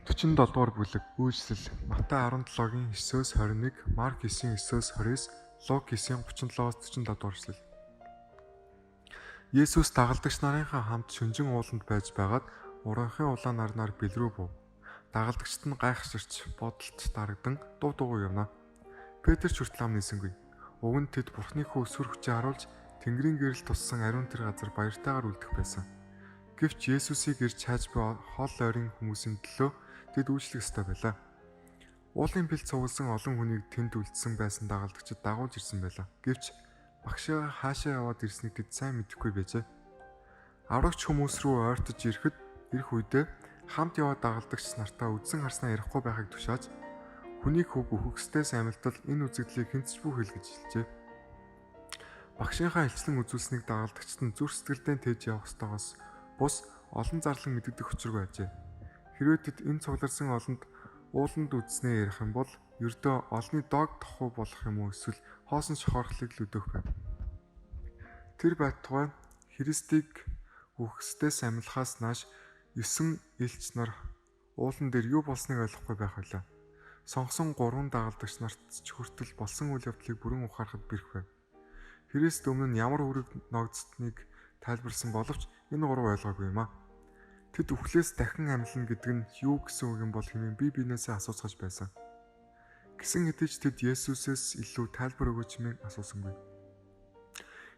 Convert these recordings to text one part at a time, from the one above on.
47 дугаар бүлэг үйлчлэл Матай 17-гийн 9-өөс 21, Марк 9-ийн 9-өөс 20-с, Лук 9-ийн 37-аас 47 дугаар эшлэл. Есүс дагалдагч нарынхаа хамт шөнжин ууланд байж байгаад уранхын улаан нарнаар бэлрүү був. Дагалдагчид нь гайхширч бодолд дарагдан дуу дуугүй явна. Петр ч хүртэл ам нисэнгүй. Уг нь тэд Бурхны хүү сүр хүчээ харуулж Тэнгэрийн гэрэл туссан ариун тэр газар баяртайгаар үлдэх байсан. Гэвч Есүсийг ирж хайж буй хол ойрын хүмүүсийн төлөө тэд үйлчлэх ёстой байлаа. Уулын бэлд цугласан олон хүнийг тэнд үлдсэн байсан дагалдагчид дагуулж ирсэн байлаа. Гэвч багшаа хаашаа яваад ирснийг тэд сайн мэдэхгүй байжээ. Аврагч хүмүүс рүү ойртож ирэх үедээ хамт яваад дагалдагч нартаа үдсэн харснаа ярихгүй байхыг тушааж хүнийг хөг үхэгсдээс амилтал энэ үзэгдлийг хинцч бүх хэл гэж хэлжээ. Багшийнхаа илчлэн үзүүлсэнийг дагалдагчид нь зүрх сэтгэлдээ тээж явах ёстойгоос бус олон зарлан мэддэх учиргүй ажээ. Хэрвээ тэд энэ цугларсан олонд ууланд үдснээ ярих юм бол ердөө олны дог тохуу болох юм уу эсвэл хоосон шохорхлыг л өдөөх байв. Тэр байтугай Христийг үхсдээс амилахаас нааш 9 элч нар уулан дээр юу болсныг ойлгохгүй байх байлаа. Сонгосон 3 дагалдагч нарт ч хүртэл болсон үйл явдлыг бүрэн ухаарахад бэрх байв. Христ өмнө нь ямар үүрэг ногдсдныг тайлбарлсан боловч энэ гурав ойлгоогүй юм аа. Тэд үхлээс дахин амьлна гэдэг нь юу гэсэн үг юм бол хэмээн бие биенээсээ асууцгаж байсан. Гэсэн хэдий ч тэд Есүсээс илүү тайлбар өгөөч хэмээн асуусангүй.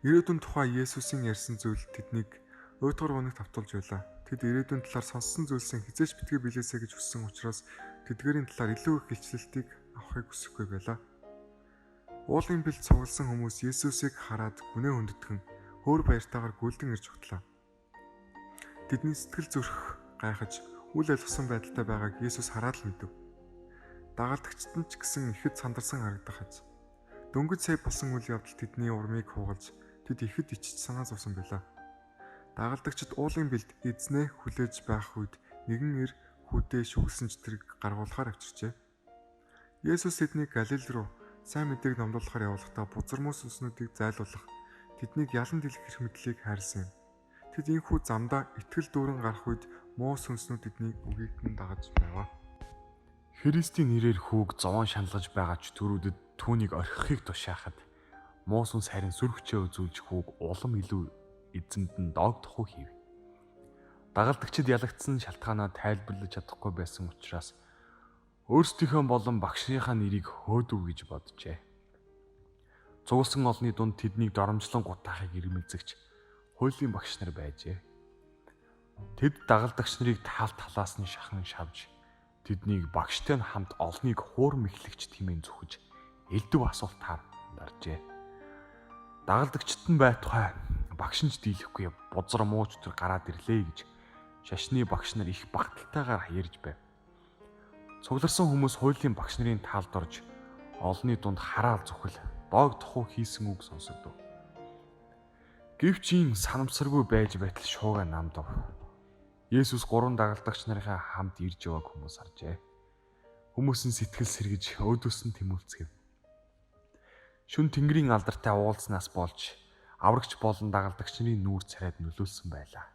Ирээдүйн тухай Есүсийн ярьсан зүйл тэднийг уйтгар гоног тавтуулж байлаа. Тэд ирээдүйн талаар сонссон зүйлсээ хизээж битгий билээсэ гэж хүссэн учраас тэдгээрийн талаар илүү их илчлэлтийг авахыг хүсэхгүй байлаа. Уулын бэлд цугласан хүмүүс Есүсийг хараад гүнээ хүндэтгэн хөөр баяртайгаар гүйлдэн ирж утлаа. Тэдний сэтгэл зүрх гайхаж үл ойлгосон байдалтай байгааг Есүс хараад л мэдэв. Дагалдагчид нь ч гэсэн ихэд сандарсан харагдах аз. Дөнгөж сая болсон үйл явдал тэдний урмыг хуугалж тэд ихэд ичж санаа зовсон байлаа. Дагалдагчид уулын бэлд эзнээ хүлээж байх үед нэгэн ир хүүдээ шүглсэн ч тэрийг гаргуулахаар авчирчээ. Есүс тэднийг Галил руу сайн мэдээг номлуулахаар явуулахдаа бузар мөс сүнснүүдийг зайлуулах, тэднийг ялан дэлгэх эрх мэдлийг хайрлсан юм. Тэд энхүү замдаа итгэл дүүрэн гарах үед муу сүнснүүд тэднийг үгийгтэн дагаж байв. Христийн нэрээр хүүг зовоон шаналгаж байгаа ч төрүүдэд түүнийг орхихыг тушаахад муу сүнс харин сүр хүчээ үзүүлж хүүг улам илүү эзэнд нь доогдох хийв. Дагалдагчид ялагдсан шалтгаанаа тайлбарлаж чадахгүй байсан учраас өөрсдийнхөө болон багшийнхаа нэрийг хөөдөв гэж боджээ. Цугласан олны дунд тэднийг доромжлон гутаахыг ирмэлзэгч хуулийн багш нар байжээ. Тэд дагалдагч нарыг таал талаас нь шахан шавж тэднийг багштай хамт олныг хуур мэхлэгч хэмээн зүхэж элдв асуултаар даржээ. Дагалдагчид нь байтугай багш нь ч дийлэхгүй бузар мууч төр гараад ирлээ гэж шашны багш нар их багталтайгаар ярьж байв. Цугларсан хүмүүс хуулийн багш нарын таалд орж олны дунд хараал зүхэл доог тохуу хийсэн үг сонсогдов. Гэвч ин санамсаргүй байж байтал шууга намдав. Есүс 3 дагалдагч нарынхаа хамт ирж явааг хүмүүс харжээ. Хүмүүс нь сэтгэл сэргэж өөдөөс нь тэмүүлцгэв. Шүн тэнгэрийн алдартай уулзнаас болж аврагч болон дагалдагч нарын нүүр царайд нөлөөлсөн байлаа.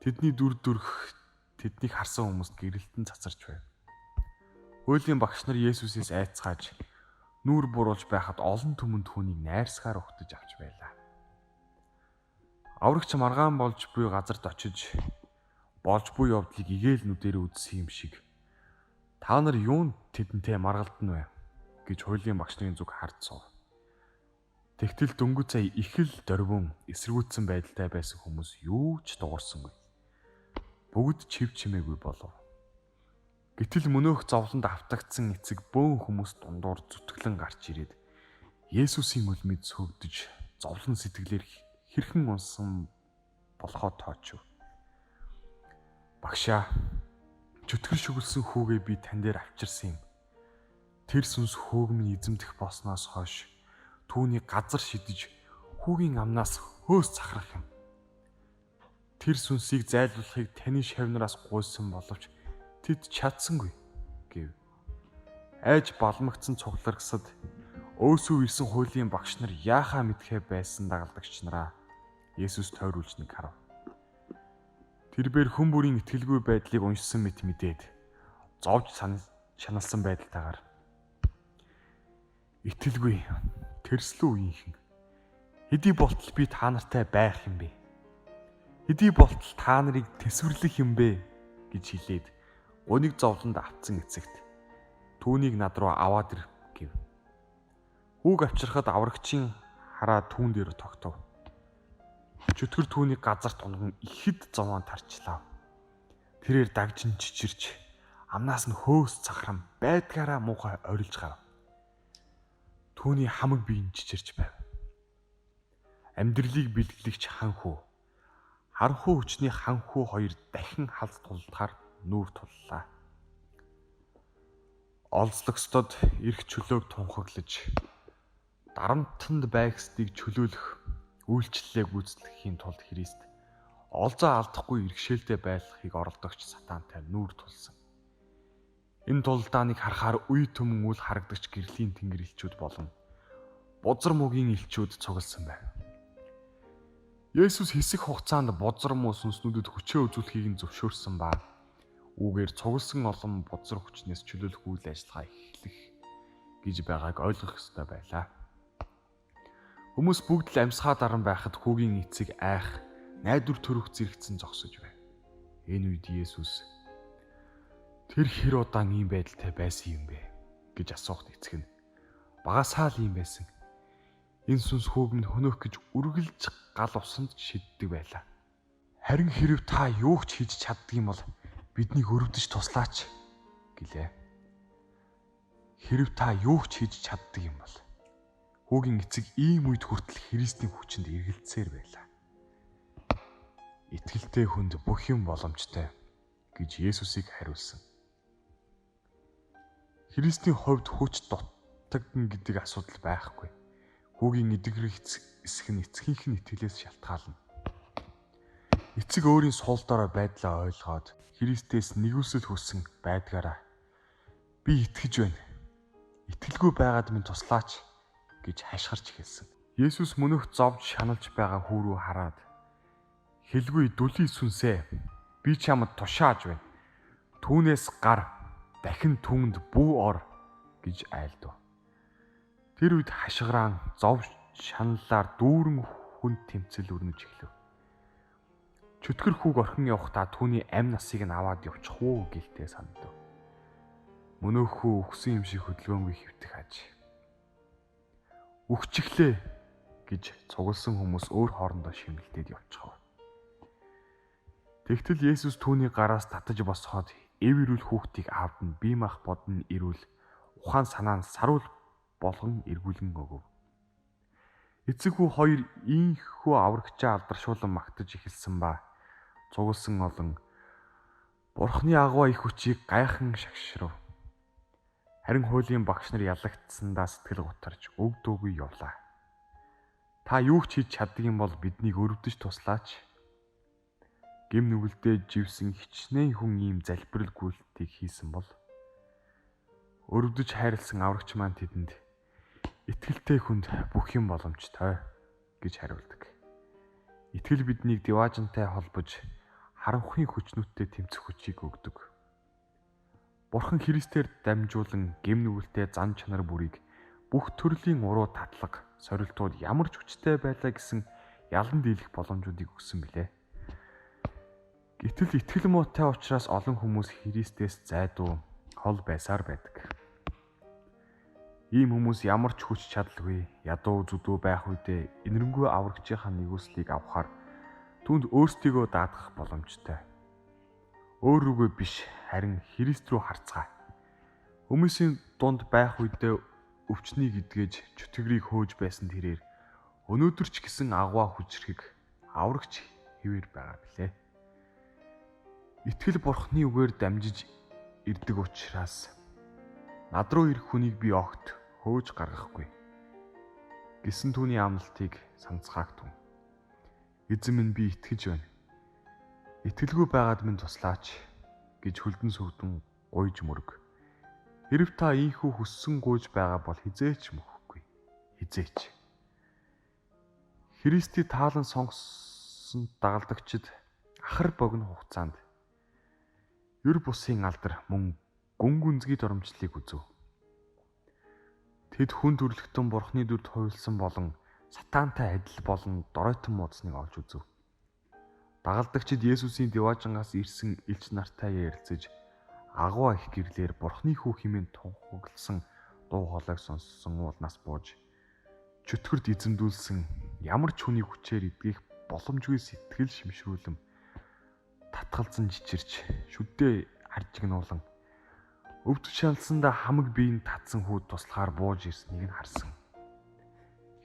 Тэдний дүр төрх тэднийг харсан хүмүүст гэрэлтэн цацарч байв. Хуулийн багш нар Есүсээс айцгааж нүүр буруулж байхад олон түмэнд түүнийг найрсгаар угтаж авч байлаа. Аврагч маргаан болж буй газарт очиж болж буй явдлыг игээл нүдээр үзсэн юм шиг та нар юунд тэдэнтэй маргалдан вэ гэж хуулийн багш нарын зүг харж суув. Тэгтэл дөнгөж сая их л дөрвөн эсэргүүцсэн байдалтай байсан хүмүүс юу ч дуурсангүй. Бүгд чив чимээгүй болов. Гэтэл мөнөөх зовлонд автагдсан эцэг бөөн хүмүүс дундуур зүтгэлэн гарч ирээд Есүсийн үлмэд сөгдөж зовлон сэтгэлээр хэрхэн унсан болохоо тоочв. Багшаа, чөтгөр шүглсэн хүүгээ би тань дээр авчирсан юм. Тэр сүнс хүүг минь эзэмдэх босноос хойш түүний газар шидэж хүүгийн амнаас хөөс цахрах юм. Тэр сүнсийг зайлуулахыг таны шавнараас гуйсан боловч тэд чадсангүй гэв. Айж балмагцсан цугларгасад өөсөө ирсэн хуулийн багш нар яахаа мэдхээ байсан дагалдагч нараа Есүс тойруулж нэг харав. Тэрбээр хүн бүрийн итгэлгүй байдлыг уншсан мэт мэдээд зовж шаналсан байдалтайгаар итгэлгүй тэрслүү үеийнхэн хэдий болтол би та нартай байх юм бэ? Хэдий болтол та нарыг тэсвэрлэх юм бэ гэж хэлээд гуниг зовлонд автсан эцэгт түүнийг над руу аваад ир гэв. Хүүг авчрахад аврагчийн хараа түүн дээр тогтов. Чөтгөр түүнийг газарт унган ихэд зовоон тарчлаа. Тэрээр дагжин чичирч амнаас нь хөөс цахрам байдгаараа муухай орилж гав. Түүний хамаг биеийн чичирч байв. Амьдралыг бэлгэлэгч ханхүү, харанхуй хүчний ханхүү хоёр дахин халз тулдахаар нүүр туллаа. Олзлогсдод эрх чөлөөг тунхаглаж дарамтанд байгсдыг чөлөөлөх үйлчлэлээ гүйцэтгэхийн тулд Христ олзоо алдахгүй иргэшээлтэй байлгахыг оролдогч сатантай нүүр тулсан. Энэ тулдааныг харахаар үе төмөн үл харагдагч гэрлийн тэнгэр элчүүд болон бузар мөгийн элчүүд цугласан байв. Есүс хэсэг хугацаанд бузар муу сүнснүүдэд хүчээ үзүүлэхийг нь зөвшөөрсөн ба үүгээр цугласан олон бузар хүчнээс чөлөөлөх үйл ажиллагаа эхлэх гэж байгааг ойлгох ёстой байлаа. Хүмүүс бүгд л амьсгаа даран байхад хүүгийн эцэг айх, найдвар төрөх зэрэгцэн зогсож байв. Энэ үед Есүс тэр хэр удаан ийм байдалтай байсан юм бэ гэж асуухад эцэг нь багасаа л ийм байсан. Энэ сүнс хүүг минь хөнөөх гэж үргэлж гал усанд шиддэг байлаа. Харин хэрв та юу ч хийж чаддаг юм бол биднийг өрөвдөж туслаач гэлээ. Хэрв та юу ч хийж чаддаг юм бол хүүгийн эцэг ийм үед хүртэл Христийн хүчинд эргэлзсээр байлаа. Итгэлтэй хүнд бүх юм боломжтой гэж Есүсийг хариулсан. Христийн хувьд хүч дутагдана гэдэг асуудал байхгүй. Хүүгийн эдгэрэх эсэх нь эцгийнх нь итгэлээс шалтгаална. Эцэг өөрийн сул дорой байдлаа ойлгоод Христээс нэгүсэл хүссэн байдгаараа би итгэж байна. Итгэлгүй байгаад минь туслаач гэж хашгирч хэлсэн. Есүс мөнөх зовж шаналж байгаа хүү рүү хараад хэлгүй дүлий сүнсээ би чамд тушааж байна. Түүнээс гар дахин түмэнд бүү ор гэж айлдав. Тэр үед хашгираан зовж шаналлаар дүүрэн хүнд тэмцэл өрнөж эхлэв. Чөтгөр хүүг орхин явахдаа түүний амь насыг нь аваад явчих уу гэлтэй сандав. Мөнөөх хүү өгсөн юм шиг хөдөлгөөнгүй хөвтөх аж. Үхчихлээ гэж цугласан хүмүүс өөр хоорондоо шимэлдээд явчихав. Тэгтэл Есүс түүний гараас татаж босгоод эв ирүүл хүүхдийг аавд нь бие мах бодно ирүүл ухаан санаа нь саруул болгон эргүүлэн өгөв. Эцэг хүү хоёр ийхүү аврагчаа алдаршуулан магтаж эхэлсэн ба цугласан олон Бурхны агуу их хүчийг гайхан шагшрав. Харин хуулийн багш нар ялагдсандаа сэтгэл гутарч өг дөөгүй явлаа. Та юу ч хийж чаддаг юм бол биднийг өрөвдөж туслаач. Гэм нүгэлдээ живсэн хичнээн хүн ийм залбирал гүйлтийг хийсэн бол өрөвдөж хайрлсан аврагч маань тэдэнд итгэлтэй хүнд бүх юм боломжтой гэж хариулдаг. Итгэл биднийг диваажинтай холбож харанхуйн хүчнүүдтэй тэмцэх хүчийг өгдөг. Бурхан Христээр дамжуулан гэм нүгэлтэй зан чанар бүрийг бүх төрлийн уруу татлага, сорилтууд ямар ч хүчтэй байлаа гэсэн ялан дийлэх боломжуудыг өгсөн билээ. Гэтэл итгэл муутай учраас олон хүмүүс Христээс зайдуу хол байсаар байдаг. Ийм хүмүүс ямар ч хүч чадалгүй, ядуу зүдүү байх үедээ инэрэнгүй аврагчийнхаа нэгүслийг авахаар түүнд өөрсдийгөө даатгах боломжтой. Өөр рүүгээ биш, харин Христ рүү харцгаа. Хүмүүсийн дунд байх үедээ өвчнийг эдгэж чөтгөрийг хөөж байсан тэрээр өнөөдөр ч гэсэн агуу хүчрхэг аврагч хэвээр байгаа билээ. Итгэл Бурхны үгээр дамжиж ирдэг учраас над руу ирэх хүнийг би огт хөөж гаргахгүй гэсэн түүний амлалтыг санацгаагтун. Эзэн минь би итгэж байна. Итгэлгүй байгаад минь туслаач гэж хөлдөн сүгдэн гуйж мөрөг. Хэрв та ийхүү хүссэн гуйж байгаа бол хизээч мөхгүй. Хизээч. Христийг таалан сонгосон дагалдагчид ахар богино хугацаанд ер бусын алдар мөн гүн гүнзгий доромжлыг үзв. Тэд хүн төрлөختөн бурхны дүрд хуйлсан болон сатантай адил болон доройтон муудсныг олж үзв. Дагалдагчид Есүсийн Диваажангаас ирсэн элч нартай ярилцаж агуу их гэрлэр бурхны хүү хэмээн тунхагласан дуу хоолойг сонссон уулнаас бууж чөтгөрд эзэмдүүлсэн ямар ч хүний хүчээр эдгэх боломжгүй сэтгэл шимшрүүлэн татгалзан жичирч шүдээ харжигнуулан өвдөж шалсандаа хамаг биеийн татсан хүүд туслахаар бууж ирснийг нь харсан.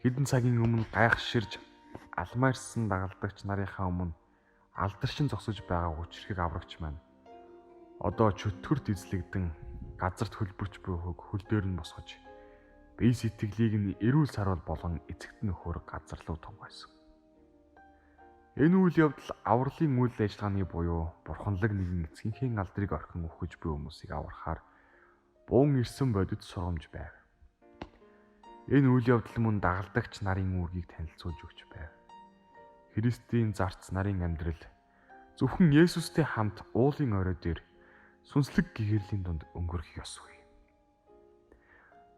Хэдэн цагийн өмнө гайхширж алмаарсан дагалдагч нарынхаа өмнө алдаршин зогсож байгаа хүчрхэг аврагч маань одоо чөтгөрт эзлэгдэн газарт хөлбөрч буй хөл дээр нь босгож бие сэтгэлийг нь эрүүл саруул болгон эцэгт нь өхөр газар руу тунгайсан. Энэ үйл явдал авралын үйл ажиллагааны буюу бурханлаг нэгэн эцгийнхээ алдрыг орхин өгч буй хүмүүсийг аврахаар буун ирсэн бодит сургамж байв. Энэ үйл явдал мөн дагалдагч нарын үүргийг танилцуулж өгч байв. Христийн зарц нарын амьдрал зөвхөн Есүстэй хамт уулын орой дээр сүнслэг гэгэрлийн дунд өнгөрөх ёсгүй.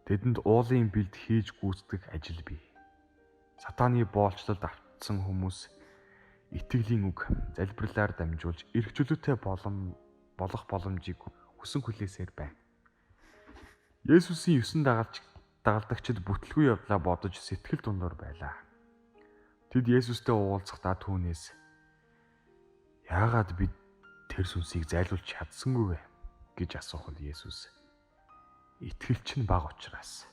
Тэдэнд уулын бэлд хийж гүйцэтгэх ажил бий. Сатааны боолчлолд автсан хүмүүс итгэлийн үг залбирлаар дамжуулж эрхчлөөтэй болох боломжийг хүсэн хүлээсээр байна. Есүсийн 9 дагалдагчид бүтлгүй явдлаа бодож сэтгэл дундуур байлаа. Тэд Есүстэй уулзахдаа түүнээс яагаад бид тэр сүнсийг зайлуулж чадсангүй вэ гэж асуухад Есүс итгэлч нь бага учраас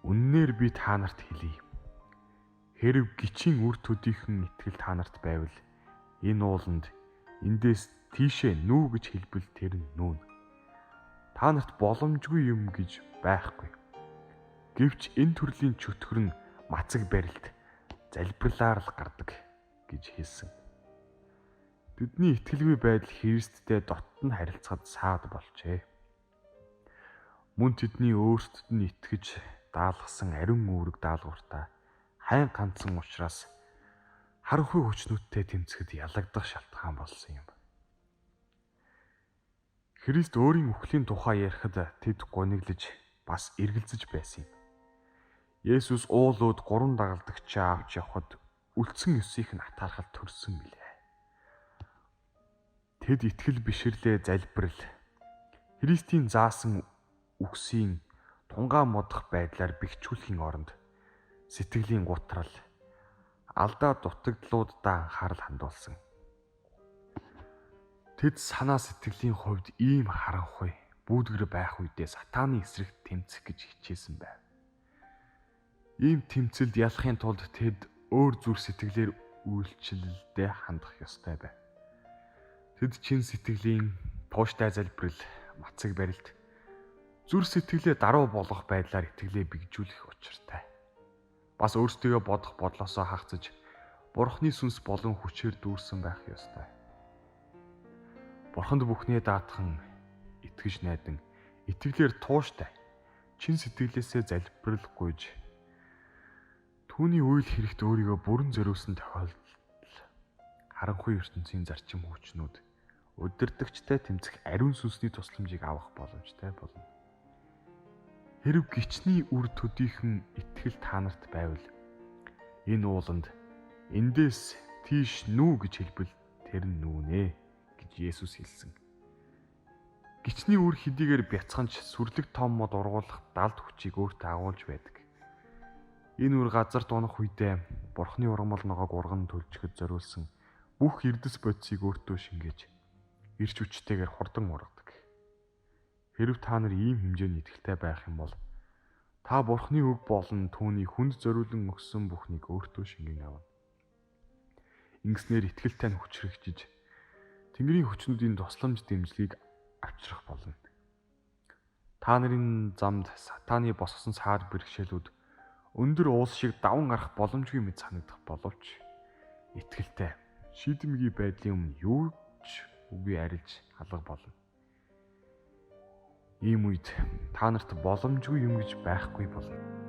үннээр би та нарт хэлье. Хэрв гिचийн үр төдийхөн итгэл та нарт байвал энэ ууланд эндээс тийшээ нүү гэж хэлбэл тэр нь нүүн. Та нарт боломжгүй юм гэж байхгүй. Гэвч энэ төрлийн чөтгөр нь мацаг барилт залбирлаар л гардаг гэж хэлсэн. Тэдний итгэлгүй байдал Христтэй дотн харилцахад саад болжээ. Мөн тэдний өөрсдөд нь итгэж даалгасан ариун үүрэг даалгавартаа хайн ганцсан учраас харанхуй хүчнүүдтэй тэмцэхэд ялагдах шалтгаан болсон юм. Христ өөрийн үхлийн тухай ярихад тэд гониглож бас эргэлзэж байсан юм. Есүс уулууд 3 дагалдагчаа авч явхад үлдсэн ёсыг нь атаархал төрсөн билээ. Тэд итгэл бишрлээ залбирал Христийн заасан үгсийн тунгаан модох байдлаар бэхжүүлэхийн оронд сэтгэлийн гутрал алдаа дутагдлуудаа анхаарал хандуулсан. Тэд санаа сэтгэлийн хувьд ийм харанхуй бүүдгэр байх үедээ сатааны эсрэг тэмцэх гэж хичээсэн байв. Ийм тэмцэлд ялахын тулд тэд өөр зүрх сэтгэлээр үйлчлэлдээ хандах ёстой байв. Тэд чин сэтгэлийн тууштай залбирал, мацаг барилт, зүрх сэтгэлээ даруй болгох байдлаар итгэлээ бигжүүлэх учиртай. Бас өөрсдөө бодох бодлосоо хагацж Бурхны сүнс болон хүчээр дүүрсэн байх ёстой. Бурханд бүхнээ даатхан итгэж найдан итгэлээр тууштай чин сэтгэлээсээ залбирал гуйж түүний үйл хэрэгт өөрийгөө бүрэн зориулсан тохиолдолд харанхуй ертөнцийн зарчим хүчнүүд удирдагчтай тэмцэх ариун сүнсний тусламжийг авах боломжтой болно. Хэрв гичний үр төдийхөн итгэл та нарт байвал энэ ууланд эндээс тийш нүү гэж хэлбэл тэр нь нүүнэ гэж Есүс хэлсэн. Гичний үр хэдийгээр бяцханч сүрлэг том мод ургуулах далд хүчийг өөртөө агуулж байдаг. Энэ үр газарт унах үедээ Бурхны ургамал ногоог урган төлжөхөд зориулсан бүх эрдэс бодисыг өөртөө шингээж ирч хүчтэйгээр хурдан ургадаг. Хэрв та нар ийм хэмжээний итгэлтэй байх юм бол та Бурхны үг болон түүний хүнд зориулан өгсөн бүхнийг өөртөө шингэн авна. Ингэснээр итгэлтэй нь хүчрхжиж Тэнгэрийн хүчнүүдийн тусламж дэмжлэгийг авчрах болно. Та нарын замд сатааны босгосон саад бэрхшээлүүд өндөр уус шиг даван гарах боломжгүй мэт санагдах боловч итгэлтэй шийдэмгий байдлын өмнө юу ч үгүй арилж алга болно. Ийм үед та нарт боломжгүй юм гэж байхгүй болно.